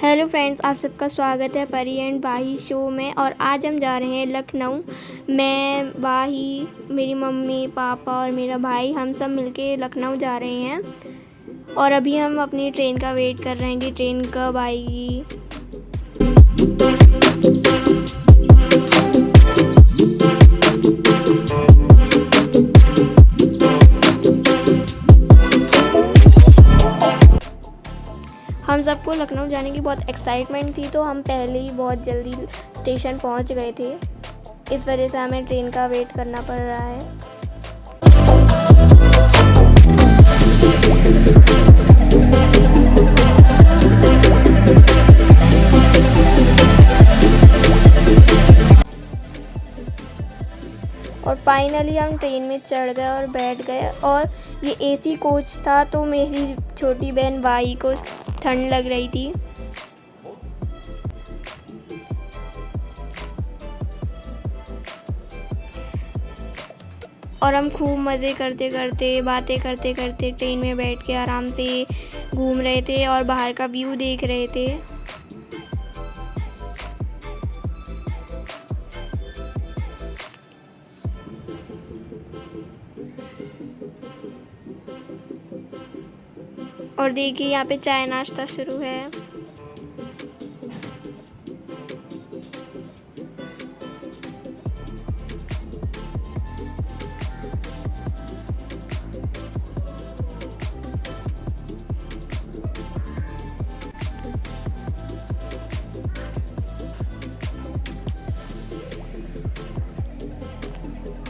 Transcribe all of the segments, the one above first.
Hello friends, आप सबका स्वागत है परी एंड वाही शो में। और आज हम जा रहे हैं लखनऊ। मैं, वाही, मेरी मम्मी, पापा और मेरा भाई, हम सब मिलके लखनऊ जा रहे हैं। और अभी हम अपनी ट्रेन का वेट कर रहे हैं कि ट्रेन कब आएगी। हम सबको लखनऊ जाने की बहुत एक्साइटमेंट थी, तो हम पहले ही बहुत जल्दी स्टेशन पहुंच गए थे। इस वजह से हमें ट्रेन का वेट करना पड़ रहा है। और फाइनली हम ट्रेन में चढ़ गए और बैठ गए। और ये एसी कोच था, तो मेरी छोटी बहन वाही को ठंड लग रही थी। और हम खूब मज़े करते करते, बातें करते करते ट्रेन में बैठ के आराम से घूम रहे थे और बाहर का व्यू देख रहे थे। और देखिए, यहाँ पे चाय नाश्ता शुरू है।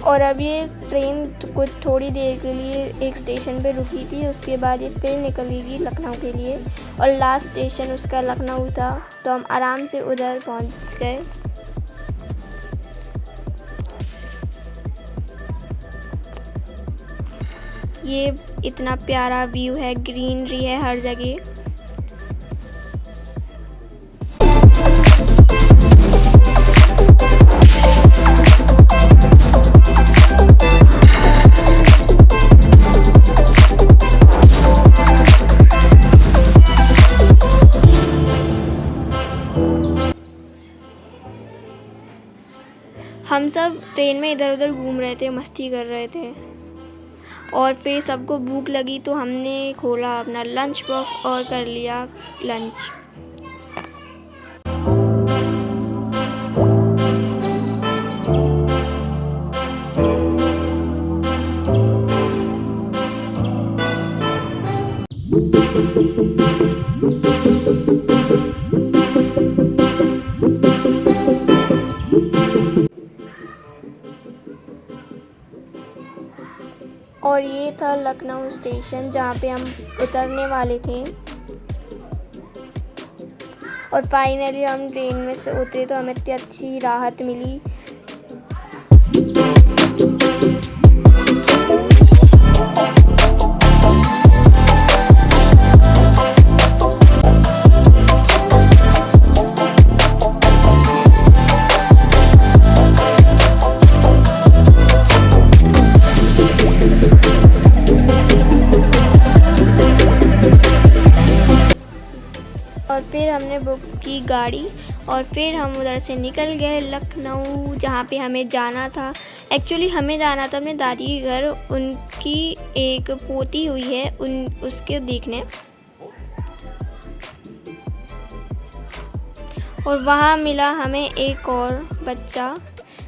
और अब ये ट्रेन कुछ थोड़ी देर के लिए एक स्टेशन पे रुकी थी, उसके बाद ये फिर निकलेगी लखनऊ के लिए। और लास्ट स्टेशन उसका लखनऊ था, तो हम आराम से उधर पहुंच गए। ये इतना प्यारा व्यू है, ग्रीनरी है हर जगह। हम सब ट्रेन में इधर उधर घूम रहे थे, मस्ती कर रहे थे। और फिर सबको भूख लगी, तो हमने खोला अपना लंच बॉक्स और कर लिया लंच। और ये था लखनऊ स्टेशन, जहाँ पे हम उतरने वाले थे। और फाइनली हम ट्रेन में से उतरे, तो हमें इतनी अच्छी राहत मिली। और फिर हमने बुक की गाड़ी और फिर हम उधर से निकल गए लखनऊ, जहाँ पे हमें जाना था। एक्चुअली हमें जाना था अपने दादी के घर, उनकी एक पोती हुई है उसके देखने। और वहाँ मिला हमें एक और बच्चा,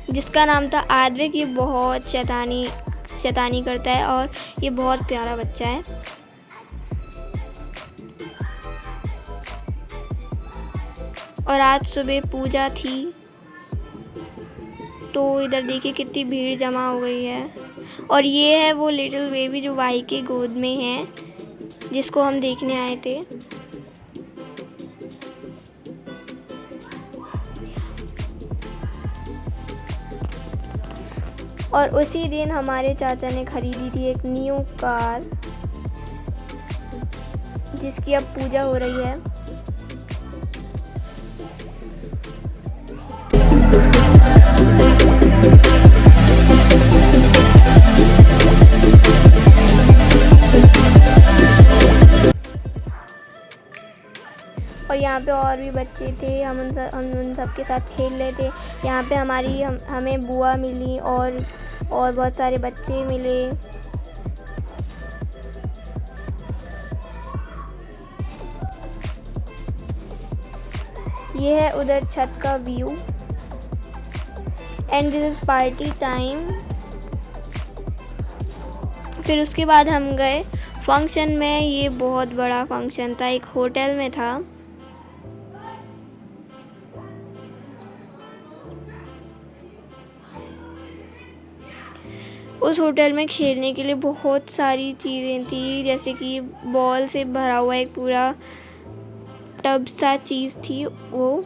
जिसका नाम था आद्विक। ये बहुत शैतानी करता है और ये बहुत प्यारा बच्चा है। और आज सुबह पूजा थी, तो इधर देखिए कितनी भीड़ जमा हो गई है। और ये है वो लिटिल बेबी जो वाही के गोद में है, जिसको हम देखने आए थे। और उसी दिन हमारे चाचा ने खरीदी थी एक न्यू कार, जिसकी अब पूजा हो रही है। और यहाँ पे और भी बच्चे थे, हम उन सब के साथ खेल रहे थे। यहाँ पे हमें बुआ मिली और बहुत सारे बच्चे मिले। ये है उधर छत का view and this is party time. फिर उसके बाद हम गए फंक्शन में। ये बहुत बड़ा फंक्शन था, एक होटल में था। उस होटल में खेलने के लिए बहुत सारी चीज़ें थी, जैसे कि बॉल से भरा हुआ एक पूरा टब सा चीज़ थी वो,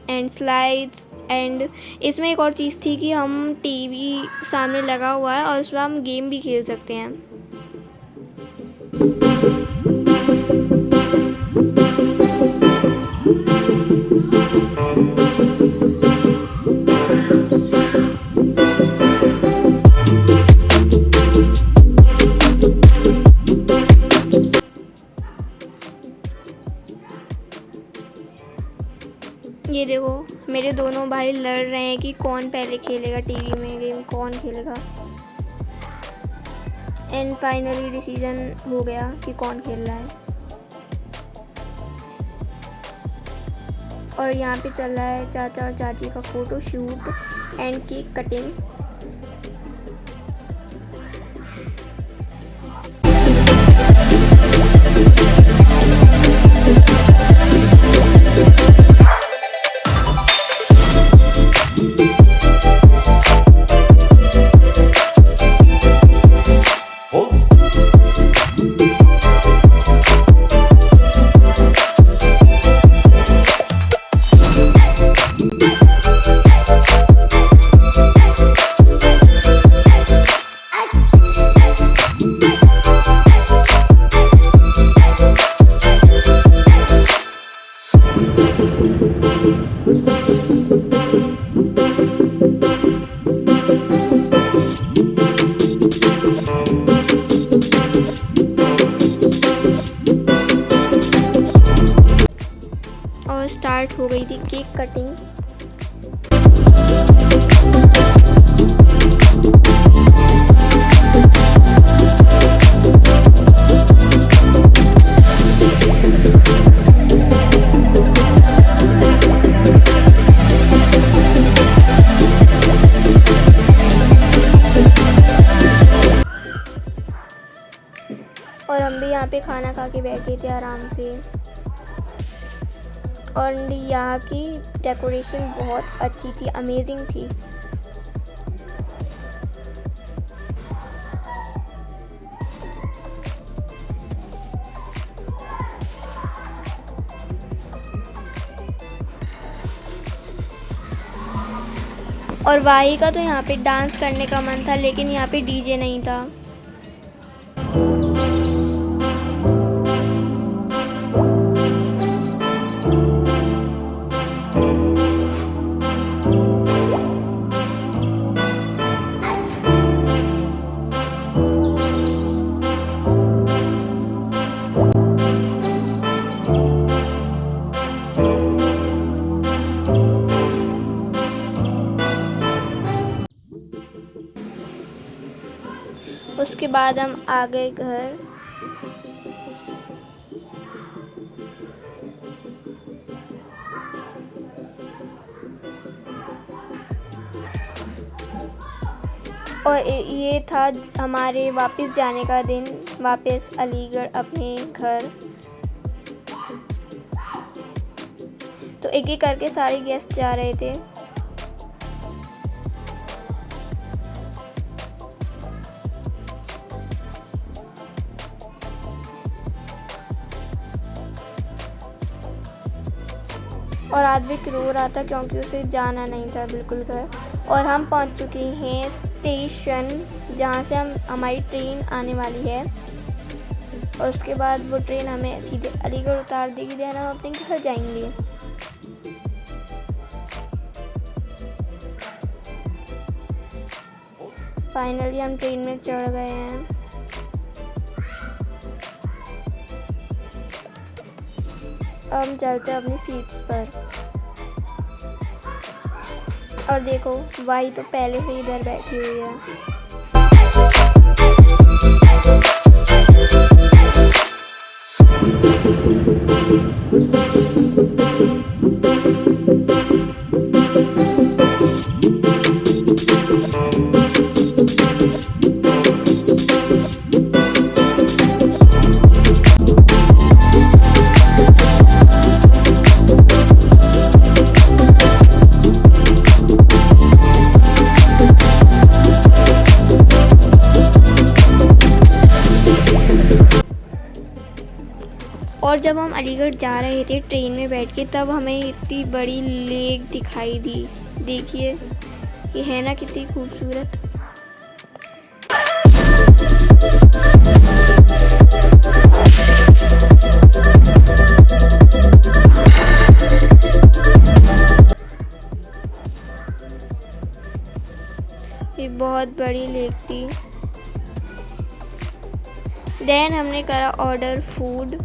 एंड स्लाइड्स। एंड इसमें एक और चीज़ थी कि हम टीवी सामने लगा हुआ है और उसमें हम गेम भी खेल सकते हैं। ये देखो मेरे दोनों भाई लड़ रहे हैं कि कौन पहले खेलेगा टीवी में गेम, कौन खेलेगा। एंड फाइनली डिसीजन हो गया कि कौन खेल रहा है। और यहाँ पे चल रहा है चाचा और चाची का photo shoot and cake cutting. और स्टार्ट हो गई थी केक कटिंग। और हम भी यहाँ पे खाना खा के बैठे थे आराम से। और यहाँ की डेकोरेशन बहुत अच्छी थी, अमेजिंग थी। और वाही का तो यहाँ पे डांस करने का मन था, लेकिन यहाँ पे डीजे नहीं था। उसके बाद हम आ गए घर। और ये था हमारे वापस जाने का दिन, वापस अलीगढ़ अपने घर। तो एक एक करके सारे गेस्ट जा रहे थे। और आद्विक रो रहा था क्योंकि उसे जाना नहीं था बिल्कुल घर। और हम पहुंच चुके हैं स्टेशन, जहां से हमारी ट्रेन आने वाली है। और उसके बाद वो ट्रेन हमें सीधे अलीगढ़ उतार देगी, देन हम अपने घर जाएंगे। फाइनली हम ट्रेन में चढ़ गए हैं। अब हम चलते हैं अपनी सीट्स पर। और देखो वाही तो पहले से इधर बैठी हुई है। और जब हम अलीगढ़ जा रहे थे ट्रेन में बैठ के, तब हमें इतनी बड़ी लेक दिखाई दी। देखिए ये है ना कितनी खूबसूरत। ये बहुत बड़ी लेक थी। देन हमने करा ऑर्डर फूड।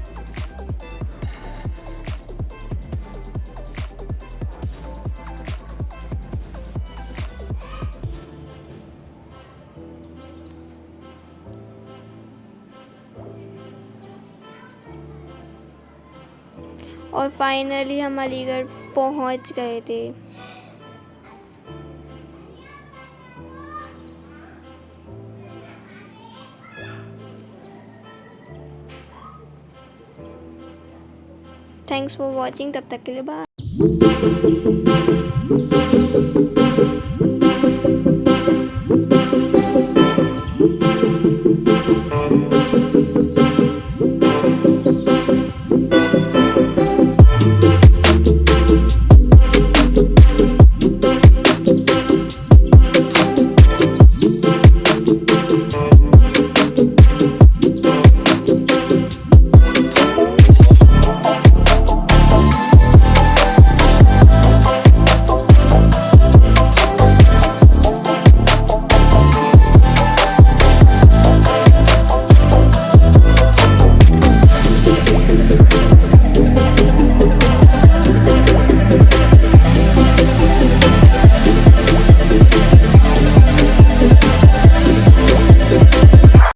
और फाइनली हम अलीगढ़ पहुंच गए थे। Thanks for watching. तब तक के लिए बाय।